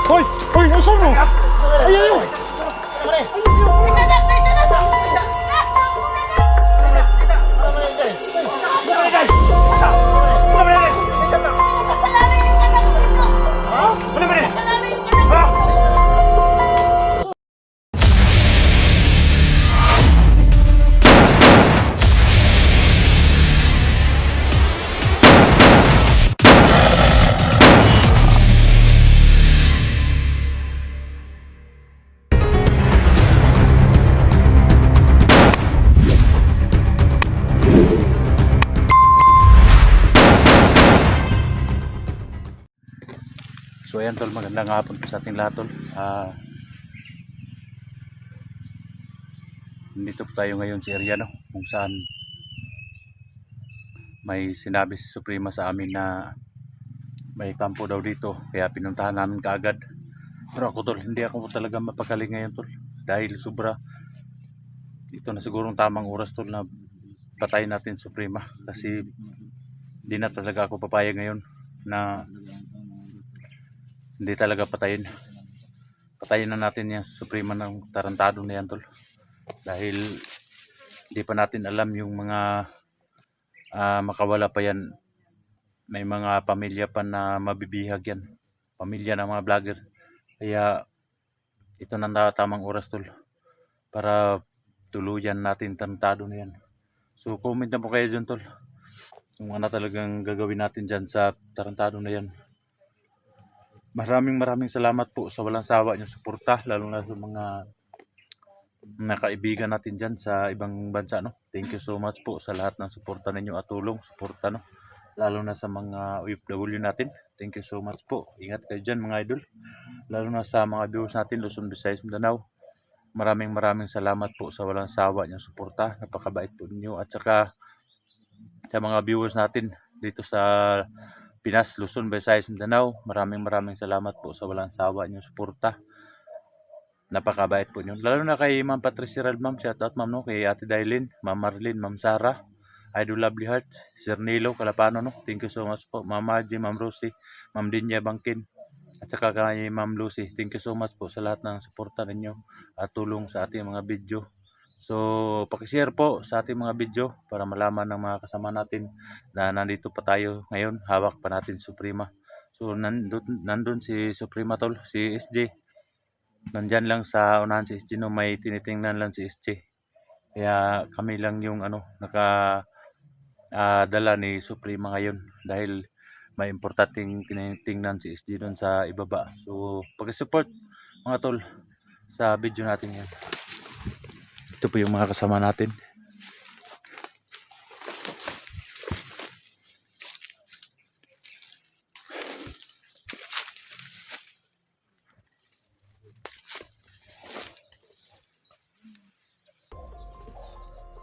Hoy! Hoy! Nasaan mo? Ay, ayaw! So ayan tol, magandang hapon po sa ating lahat tol. Dito po tayo ngayon sa area no, kung saan may sinabi si Suprema sa amin na may kampo daw dito, kaya pinuntahan namin kaagad. Pero ako tol, hindi ako talaga mapakali ngayon tol, dahil sobra ito na sigurong tamang oras tol na patayin natin Suprema, kasi hindi na talaga ako papayag ngayon na hindi talaga patayin na natin yung Suprema ng tarantado na yan tol, dahil hindi pa natin alam yung mga makawala pa yan. May mga pamilya pa na mabibihag yan, pamilya ng mga vlogger, kaya ito na tamang oras tol para tuluyan natin tarantado na yan. So comment na po kayo dyan tol kung ano talagang gagawin natin dyan sa tarantado na yan. Maraming salamat po sa walang sawa niyong suporta, lalo na sa mga nakaibigan natin dyan sa ibang bansa no. Thank you so much po sa lahat ng suporta ninyo at tulong, suporta no, lalo na sa mga OFW natin. Thank you so much po. Ingat kayo dyan mga idol, lalo na sa mga viewers natin Luzon, Visayas, Mindanao. Maraming salamat po sa walang sawa niyong suporta, napakabait po ninyo. At saka sa mga viewers natin dito sa Pinas, Luzon, Visayas, Mindanao, maraming salamat po sa walang sawa niyong suporta. Napakabait po niyo. Lalo na kay Ma'am Patricia Ral, ma'am, shout out ma'am no, kay Ate Dailin, Ma'am Marlene, Ma'am Sara, Idol Lovely Heart, Sir Nilo Calapano no. Thank you so much po. Ma'am Margie, Ma'am Rosie, Ma'am Dinya Bangkin, at saka kay Ma'am Lucy. Thank you so much po sa lahat ng suporta ninyo at tulong sa ating mga video. So, paki-share po sa ating mga video para malaman ng mga kasama natin na nandito pa tayo ngayon, hawak pa natin Suprema. So, nandun si Suprema tol, si SJ. Nandyan lang sa unahan si SJ no, may tinitingnan lang si SJ. Kaya kami lang yung dala ni Suprema ngayon, dahil may importanteng tinitingnan si SJ doon sa ibaba. So, paki-support mga tol sa video natin yan. Ito po yung mga kasama natin.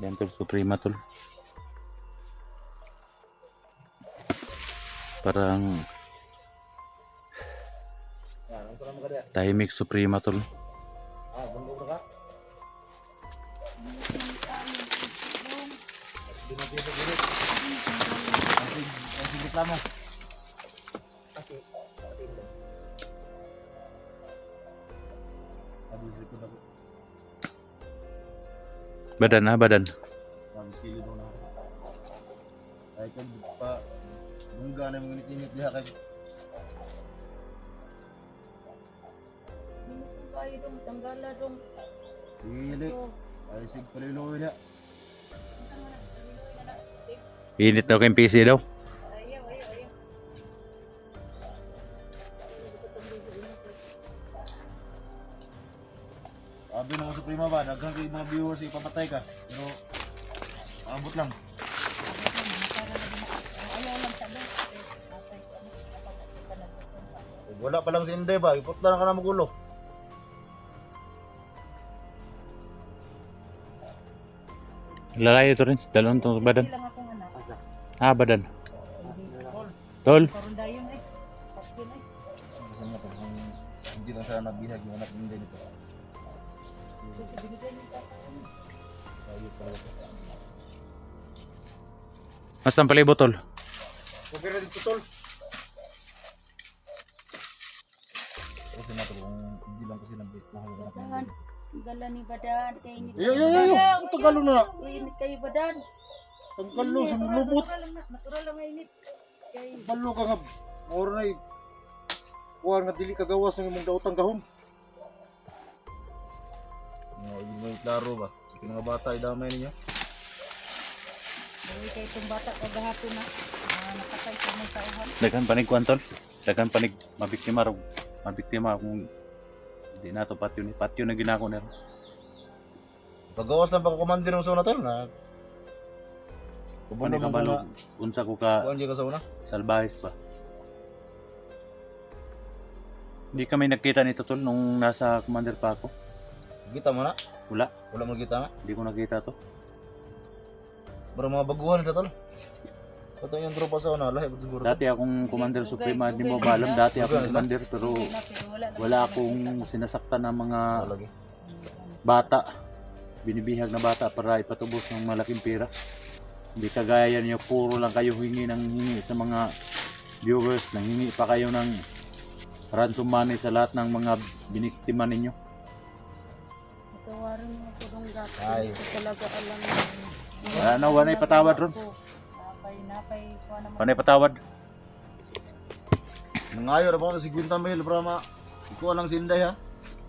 Yan tol, Suprema tol. Parang tahimik Suprema tol. Badan na, badan. Ay kung pa bunga na mga init diha kay. Kayo dong tanggala dong. Dili. Ay sig paliloy na. Init daw kayong PC daw. Abi na sa Suprema ba, daghang kay mga viewers ipapatay ka. Pero abot lang. Wala pa lang si Inday ba, iputla na ka na magulo. Lalayo ito rin, dalawang itong badan. Badan. Tol. Hindi lang sana nabihag yung anak ni Inday nito. Mas ang palibo tol. Okay na dito tol. Kasi nato kung hindi lang kasi nabit na Badan. Gala ni Badan. Kay init. Yo, ang tagalo na. Init kayo Badan. Ang kalo sa lubot. Natural lang init. Kay Balo ka nga. Moro na kuha nga dili kagawas ng imong daotang gahom. May klaro ba? Sige mga bata, idamay ninyo. Dili kay itong bata kagahapon na. Nakatay sa mga sauhan. Daghan panig kwanton. Daghan panig mabiktima raw. Mabiktima kung hindi na to patyo ni patyo na ginako na. Kagawas lang ba kumandir mo sa una tol na? Panig Kubundo mo kabalo na. unsa ko ka Kuhan ka sa una? salbahis pa. Hindi kami nagkita nito tol nung nasa commander pa ako. Kita mo na? Wala, Wala mo kita na? hindi ko nakita to. Pero mga baguhan ito tol. Ito yung tropa sa una, lahi ba siguro? Dati akong commander suprema, hindi mo ba alam dati akong commander pero Okay na, pero wala na. wala akong sinasaktan ng mga Lagi. bata. Binibihag na bata para ipatubos ng malaking pera. Hindi kagaya niyo, puro lang kayo hingi ng hingi sa mga viewers, nang hingi pa kayo ng ransom money sa lahat ng mga biniktima ninyo. Patawarin mo ko dong dati. Ay. Hindi ko talaga alam na. Wala na, wanay patawad ron. Napay, kuha naman. Panay patawad. Nangayo na ba ako sa 50 mil para ma... Ikaw lang sinday ha?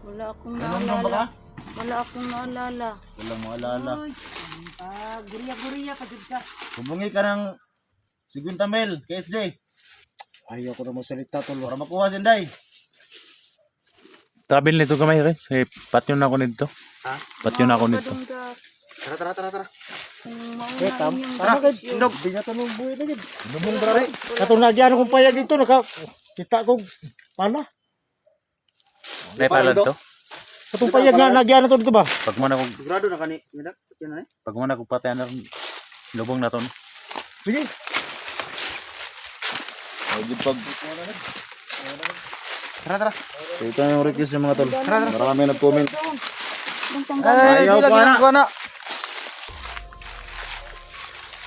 Wala akong Ganun lang ba ka? naalala. Wala akong naalala. Walang maalala. Ay, guriya-guriya ka dyan ka. Kumbungi ka ng 50 mil, KSJ. Ayaw ko na masalita tol. Para makuha sinday. Travel nito kamay rin. Patyo na ako nito. Ha? Patyo na ako nito. Tara. Kung mauna yung Tara, desisyon. indog. Di na tanong buhay na yun. Lumong dara rin. Katong nagyan akong payag dito, kita kong pana. Nay pala to. Katong payag nga nagyan na to dito ba? Pag mo na kong Sigurado na kani. Yan na eh. pag mo na kong patayan na rin, lubong na to. No? Sige. Pag... Tara. Ito yung request ng mga tol. Marami nag-comment. Yung tanggal. Ayaw ko na.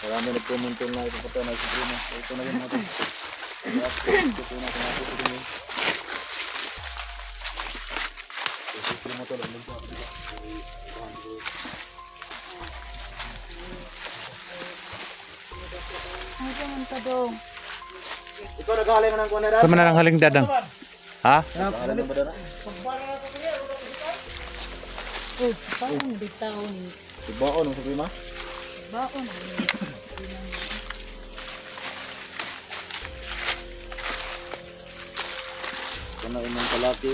Marami nag-comment tol na ipapatay na si Bruno. Ito na yun mga tol. Ito na yun. Ay, ganun ka dong. Ikaw nag-aalay mo ng kuwan na Saan na lang haling dadang? Ha? Nag-aalay mo na. Oh, parang bitaw ni. Diba ako nung sabi ma? Baon. Ito na imong kalaki.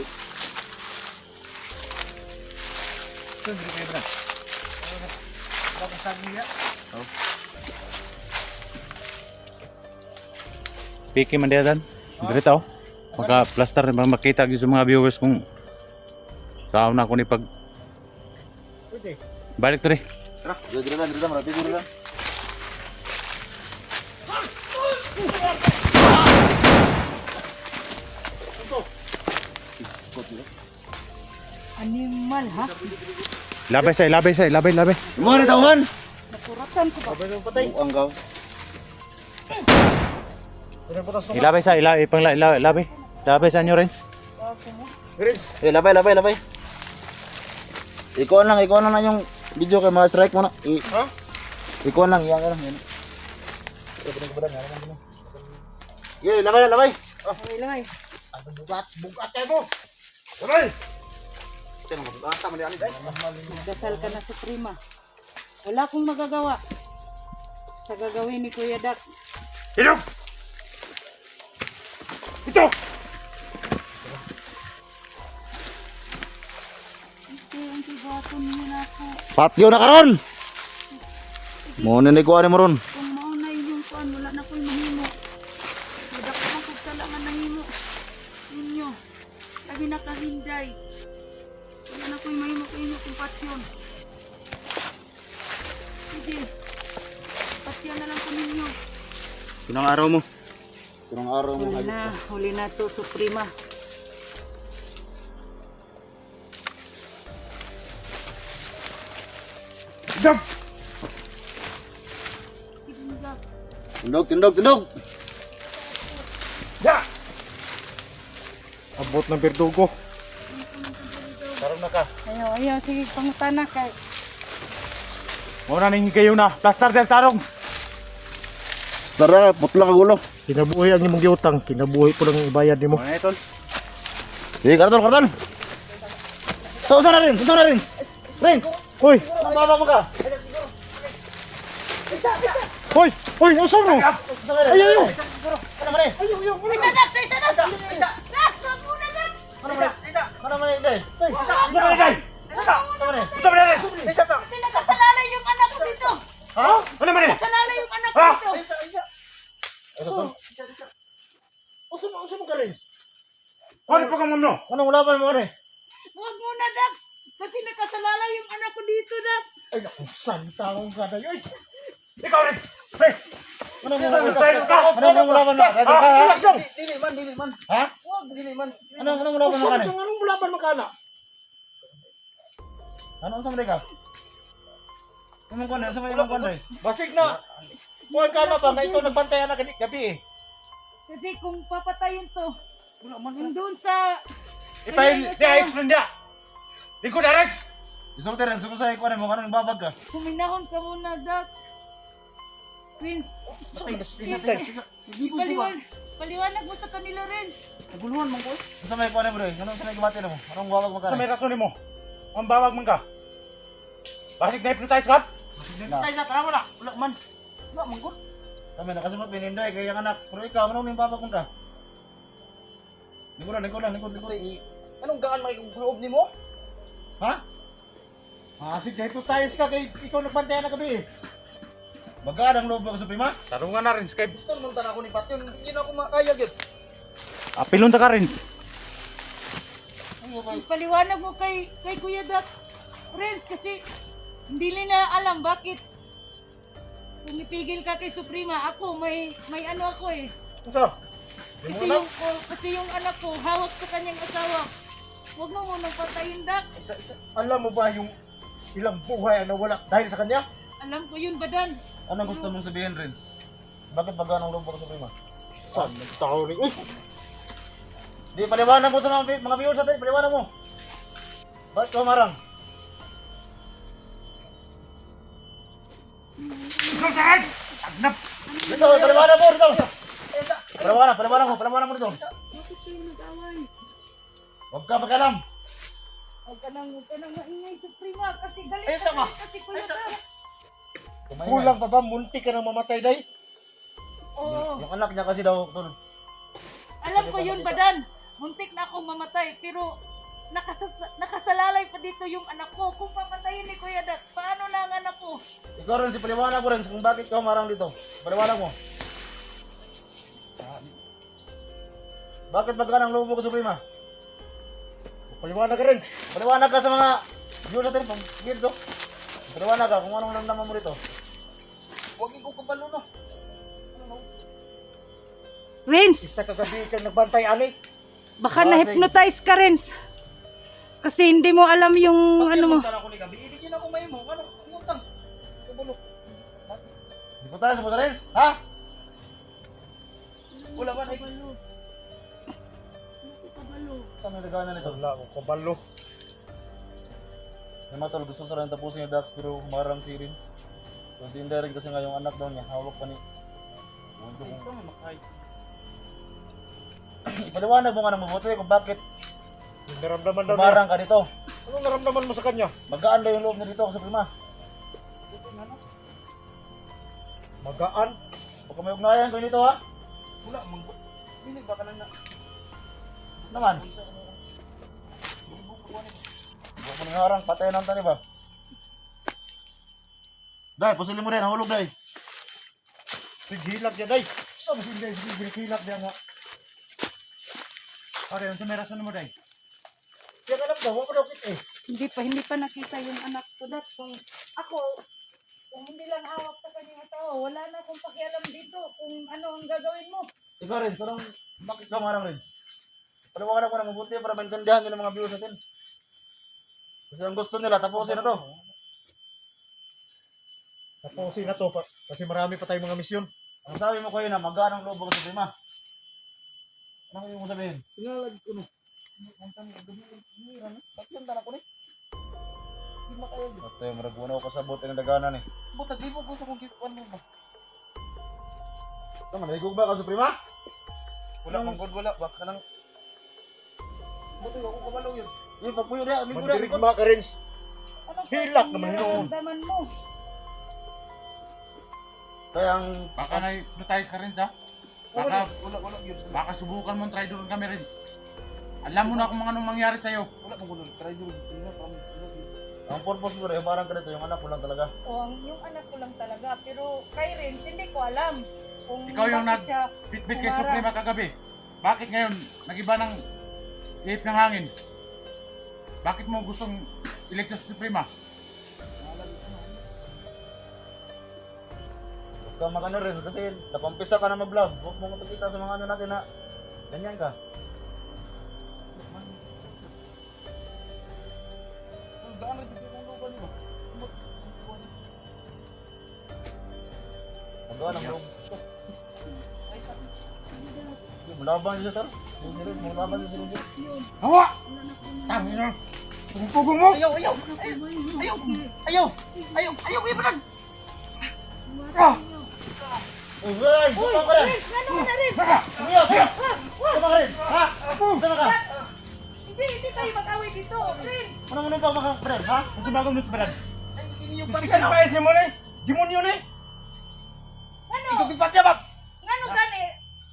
Piki man diyan. Dirito. Maka plaster na makita gyud sa mga viewers kung saan na ako ni pag Pwede. balik to ri. Tara, dito lang, marami dito lang. Animal ha? Labay. Mo ni tawhan. Nakuratan ko ba? Buang gaw. Ilabay sa ipang labay. Labay sa inyo rin. Eh, labay. Ikaw lang na yung video kay mga strike mo na. Ha? Ikaw lang, yan lang. Yeah, labay. Ilay. Bugat kayo mo. Labay. Dasal ka na Suprema. Wala akong magagawa. Sa gagawin ni Kuya Dak. Ito. Ang tigaton niyo na ako. Patyo na karon. Mo ni kuha ni mo ron. Kung mauna yung kuan, wala na ko'y mahimo. Madak ko magkagtalangan ng himo. Ninyo. Lagi nakahinday. Wala na ko'y mahimo kayo kung patyon. Sige. Patyon na lang ko ninyo. Kunang araw mo. Huli na to, Suprema. Stop. Tindog. Ya. Abot ng berdugo. Tarong na ka. Ayaw, sige, pangutana kay. Muna ning higayon na. Plaster del tarong. Tara, putla ka gulo. Kinabuhi ang imong giutang, kinabuhi po lang ibayad nimo. Ano ito? Sige, karton, karton. Sa na rin, Rins. Hoy, mababa mo ka. Hoy, usaw mo. Ayaw. Ano man eh? Isa, Dax! Dax, wag muna, Dax! Ano man eh? Kasi nakasalalay yung anak ko dito! Ha? Nakasalalay yung anak ko dito! Usaw mo ka rin. Ano pa ka mamno? Anong ulaban mo rin? Wag muna, Dax! Kasi nakasalalay yung anak ko dito, Dax! Ay, naku, salitang ka na yun. Ikaw rin. Hey! Anong ulaban mo? Dili man. Ha? Dili man. Anong ulaban mo ka rin? Anong mulaban mo kana? Anong sa ka? Anong konde? Sa may konde? Basig na. Kuwan ka na ba na ikaw nagbantayan na gabi eh. Kasi kung papatayin to, nandun sa... Ipail, di ay explain dia. Di ko daras. Isulti rin, suko sa ikuan mo, kanong babag ka? Kuminahon ka muna, Dax! Prince, paliwanag mo sa kanila rin. Naguluhan man ko. Sa may ikuan mo rin, anong sa may gabati mo? Anong babag mo ka Sa may rin? rason mo. Ang bawag man ka. Basig na hypnotize ka? Tay sa tara mo na. Wala man. Wala man ko. Kami na kasi pininday, kaya yung anak. Pero ikaw, anong yung babag mo ka? Likod. Anong gaan may loob nimo? Ha? Asig dahil tayo ka kay ikaw nagbantayan na gabi eh. Bagaan ang loob mo sa prima? Tarungan na rin, Skype. Gusto mong tanako ni Patyon, hindi na ako makaya gyud. Apilon ta ka rin. Ano ba? Paliwanag mo kay Kuya Dax, Prince, kasi hindi nila alam bakit pumipigil ka kay Suprema. Ako, may ano ako eh. Ito. Kasi yung anak ko, hawak sa kanyang asawa. Huwag mo munang patayin, Dax. Alam mo ba yung ilang buhay ang nawala dahil sa kanya? Alam ko yun, Badan. Anong gusto mong sabihin, Renz? Bakit bagaan ang loob mo sa prima? Saan nagtao ni? Uy! Di, paliwanag mo sa mga viewers natin, paliwanag mo. Bakit ka marang? Dito, paliwanag mo dito. Paliwanag mo dito. Bakit kayo nag-away? Huwag ka magkalam. Huwag ka nang maingay, Suprema, kasi galit Ay, ka sama. kasi Kuya Dax. Kulang pa ba? Munti ka nang mamatay day? Oo. Yung anak niya kasi daw, tol. Alam ko yun, Badan. Muntik na akong mamatay, pero nakasalalay pa dito yung anak ko. Kung papatayin ni Kuya Dax, paano na ang anak ko? Ikaw rin, si paliwanag mo rin kung bakit ka marang dito. Paliwanag mo. Bakit bagaan ang loob mo ko, Suprema? Paliwanag ka rin. Paliwanag ka sa mga viewers natin, pang dito. Paliwanag ka kung anong namnaman mo dito. Huwag ikaw kabalo na. Vince, Isa kagabi kang nagbantay ani. baka Ah, na-hypnotize ka rin. Kasi hindi mo alam yung ano mo. Tanako ni gabi, hindi na ako mahimo. Ano? Ngutang. Kabalo. Di po tayo sa Busares, ha? Wala man ay. Saan may nagana nito? Wala akong kabalo. Yung mga tol, gusto sa rin tapusin yung Dax pero marang si Rins. So si Inday rin kasi nga yung anak daw niya, hawak pa ni. Mundo kung ipaliwanag mo nga ng mabuti kung bakit Yung naramdaman daw niya. marang ka dito. Anong naramdaman mo sa kanya? Magaan daw yung loob niya dito sa prima. Magaan. Huwag ka may ugnayan ko dito, ha? Wala man. Dili ba ka na na? Naman. Huwag mo nang harang, patayin ang tani ba? Day, pusilin mo rin, nahulog day. Sighilak niya day. Saan mo hindi sighilak niya nga? Okay, yung sa may rason mo, day. Yan anak daw, wala daw kit eh. Hindi pa nakita yung anak ko. Dax, kung hindi lang hawak sa kanyang asawa, wala na akong pakialam dito kung ano ang gagawin mo. Ikaw rin, sarang bakit ka marang rin? Paliwanag mo na mabuti para maintindihan nila mga viewers natin. Kasi ang gusto nila, tapusin na to. Tapusin na to pa. Kasi marami pa tayong mga misyon. Ang sabi mo kayo na magaan ang loob ko sa prima. Ano yung mo sabihin? Singalag ko no. Ate, maraguna ko kasabot ng daganan eh. Buta, di mo gusto kong kipuan mo ba? Tama, naigog ba ka, Suprema? Wala, manggod, wala ba? Kanang... Buti, ako kabalo yun. Yun, pagpuyo niya, amigo niya. Mandirigma ka rin. Ano ba Hilak yung naman yun. nararamdaman mo? Kaya ang... Baka na-hypnotize ka rin sa? Wala, Baka, wala yun. baka subukan mo ang try doon kami rin. Alam mo na kung anong mangyari sa'yo. Wala mong gulong, try yun. Ang purpose mo rin, parang ganito, yung anak ko lang talaga. O, yung anak ko lang talaga. Pero kay Renz, hindi ko alam. Kung Ikaw yung bakit siya Bitbit kay Kumara. Suprema kagabi. Bakit ngayon, nag-iba ng ihip ng hangin? Bakit mo gustong ilekta sa Suprema? Huwag kang makano rin, kasi napampisa ka na mag-vlog. Huwag mo makikita sa mga ano natin na ganyan ka. Ang daan rin yung lupa niyo. Magawa ng loob. Mulaban siya, tar. Mulaban siya siya. Hawa! Tangin na. Pugong mo! Ayaw, ayaw! Ayaw! Ayaw! Ayaw! Ayaw! Ayaw! Ayaw! Ah! Uy! Sama ka rin! Ano mo na rin? Umiyak! Sama ka rin! Ha? Sama ka! Hindi tayo mag-away dito. Ren, Ano mo nang pa makakapred, ha? Ang bago mo sa brad. Ay, iniyong pa rin Sikat pa niya mo na eh. Demonyo na eh. ano? Ikaw pipatya, bak! Ano gani?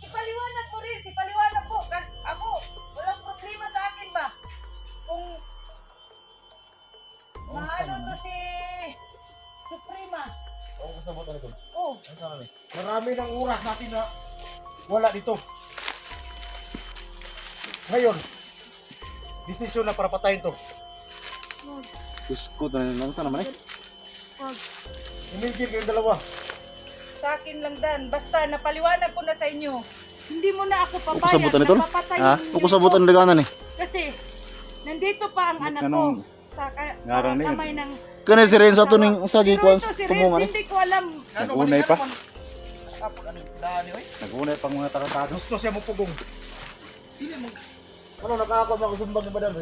Ipaliwanag mo rin. Ipaliwanag mo. Ako, walang problema sa akin ba? Kung maano to si Suprema. Ako kasabot na ito. Oh, Ano sa kami? Marami ng oras natin na wala dito. Ngayon, desisyon na para patayin to. Diyos ko, saan naman eh? wag. Imigil kayong dalawa. Sa akin lang dan. Basta napaliwanag ko na sa inyo. Hindi mo na ako papayag Kusabutan ito? na papatayin Ha? ninyo Huwag ko sabutan ng daganan eh. Kasi, nandito pa ang anak ko. Anong Sa ngarang na yun? kamay ng... Kani si Renz ato ning usagi Pero ko ito si tumungan Renz, hindi ko alam. Nag-unay pa? Apa kani? Dani oy. Nag-unay pang mga tarantado. Gusto siya mo pugong. Dili mo. Ano nakaka makusumbag ni Badal?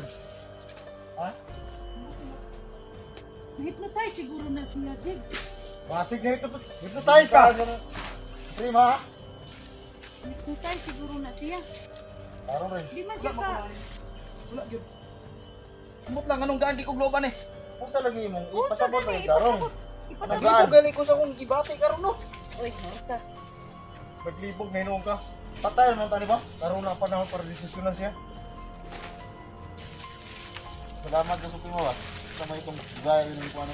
Hypnotize siguro na sila, Jig. Masig na ito. Hypnotize ka. Prima. Hypnotize siguro na siya. Aro rin. Di man siya ka... Wala gyud. Umot lang anong gaan di ko globan eh. Unsa lagi mo? Ipasabot Ipasabot, rin karon. ipasabot. Nagaan gali ko sa kung gibati karon no. Uy, marka. Maglibog na hinoong ka. Patay mo tani ba? Karoon na panahon para desisyonan siya. Salamat sa supremo ba. Sama itong gaya rin ko ano.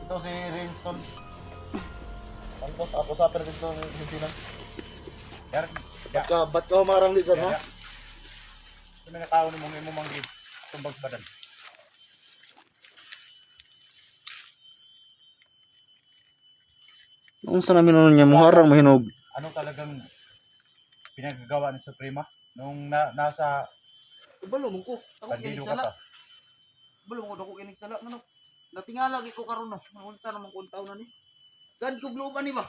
Ito si Rainston. Ano ako sa pero dito ng Pilipinas. Ba't ka humarang dito no? Ito mga tao ni mong manggit. Tumbag sa badan. Unsa namin ano niya muharang mahinog. Ano talagang pinagagawa ni Suprema? Nung nasa Balo mo ko. Ako bandido kinig ka sala. pa. Balo mo ko ako kinig sala ngano. Natingala gi ko karon no. Unsa naman kun taon na ni. Gan ko globan ni ba.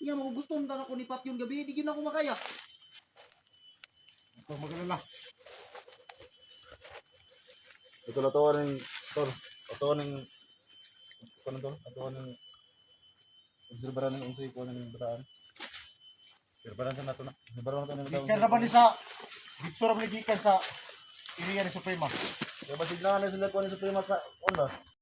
Iya mo gusto nta ako ni Pat yung gabi, di gyud ako makaya. Ikaw magalala. Ito na tawa ng tol. Tawa ng ano to? Tawa ng obserbaran ng unsay ko ng bataan. Pero sa nato na. Obserbaran to ng Gikan na ba ni sa Victor Abeligikan sa area ni Suprema? Kaya ba sigla na sila ko ni sa prima sa onda.